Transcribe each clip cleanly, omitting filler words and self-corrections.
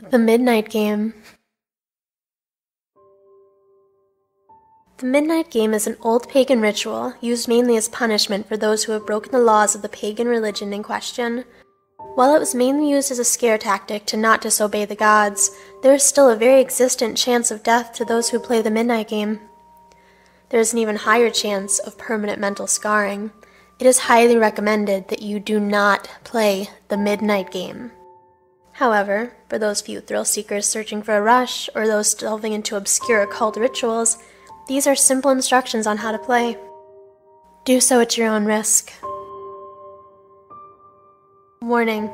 The Midnight Game. The Midnight Game is an old pagan ritual used mainly as punishment for those who have broken the laws of the pagan religion in question. While it was mainly used as a scare tactic to not disobey the gods, there is still a very existent chance of death to those who play the Midnight Game. There is an even higher chance of permanent mental scarring. It is highly recommended that you do not play the Midnight Game. However, for those few thrill seekers searching for a rush, or those delving into obscure occult rituals, these are simple instructions on how to play. Do so at your own risk. Warning: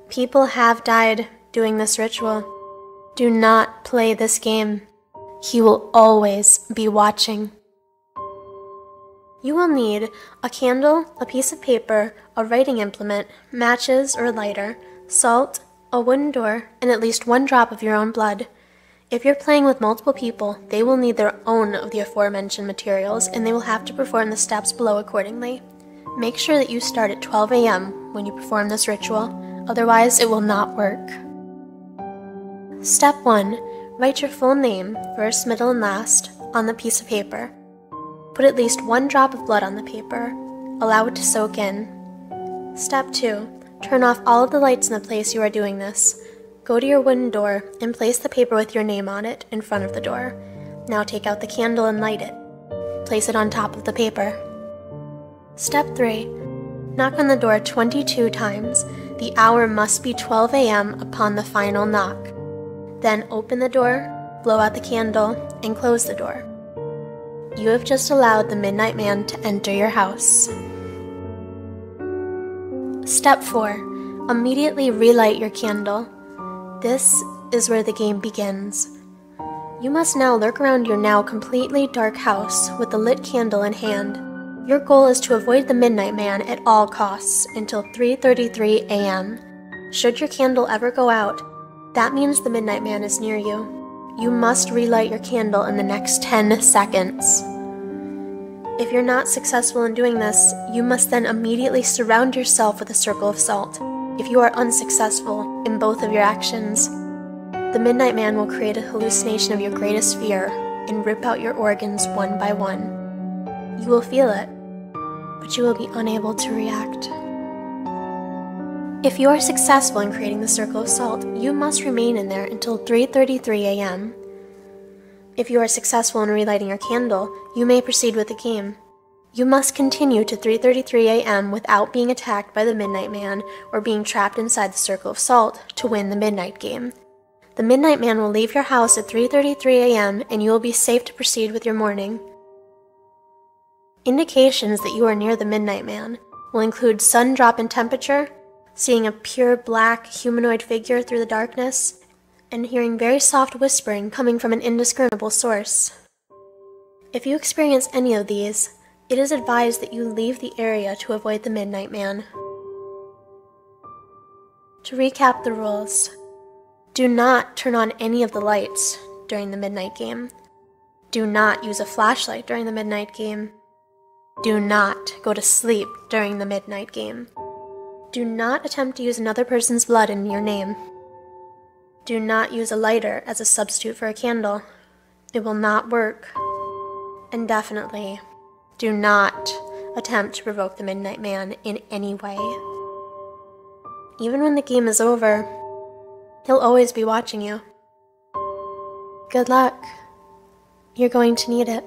people have died doing this ritual. Do not play this game. He will always be watching. You will need a candle, a piece of paper, a writing implement, matches or a lighter, salt, a wooden door, and at least one drop of your own blood. If you're playing with multiple people, they will need their own of the aforementioned materials, and they will have to perform the steps below accordingly. Make sure that you start at 12 a.m. when you perform this ritual, otherwise it will not work. Step 1. Write your full name, first, middle, and last, on the piece of paper. Put at least one drop of blood on the paper. Allow it to soak in. Step 2. Turn off all of the lights in the place you are doing this. Go to your wooden door and place the paper with your name on it in front of the door. Now take out the candle and light it. Place it on top of the paper. Step 3. Knock on the door 22 times. The hour must be 12 a.m. upon the final knock. Then open the door, blow out the candle, and close the door. You have just allowed the Midnight Man to enter your house. Step 4. Immediately relight your candle. This is where the game begins. You must now lurk around your now completely dark house with the lit candle in hand. Your goal is to avoid the Midnight Man at all costs until 3:33 a.m. Should your candle ever go out, that means the Midnight Man is near you. You must relight your candle in the next 10 seconds. If you're not successful in doing this, you must then immediately surround yourself with a circle of salt. If you are unsuccessful in both of your actions, the Midnight Man will create a hallucination of your greatest fear and rip out your organs one by one. You will feel it, but you will be unable to react. If you are successful in creating the circle of salt, you must remain in there until 3:33 a.m. If you are successful in relighting your candle, you may proceed with the game. You must continue to 3:33 a.m. without being attacked by the Midnight Man or being trapped inside the circle of salt to win the Midnight Game. The Midnight Man will leave your house at 3:33 a.m. and you will be safe to proceed with your morning. Indications that you are near the Midnight Man will include sudden drop in temperature, seeing a pure black humanoid figure through the darkness, and hearing very soft whispering coming from an indiscernible source. If you experience any of these, it is advised that you leave the area to avoid the Midnight Man. To recap the rules: do not turn on any of the lights during the Midnight Game. Do not use a flashlight during the Midnight Game. Do not go to sleep during the Midnight Game. Do not attempt to use another person's blood in your name. Do not use a lighter as a substitute for a candle. It will not work. And definitely, do not attempt to provoke the Midnight Man in any way. Even when the game is over, he'll always be watching you. Good luck. You're going to need it.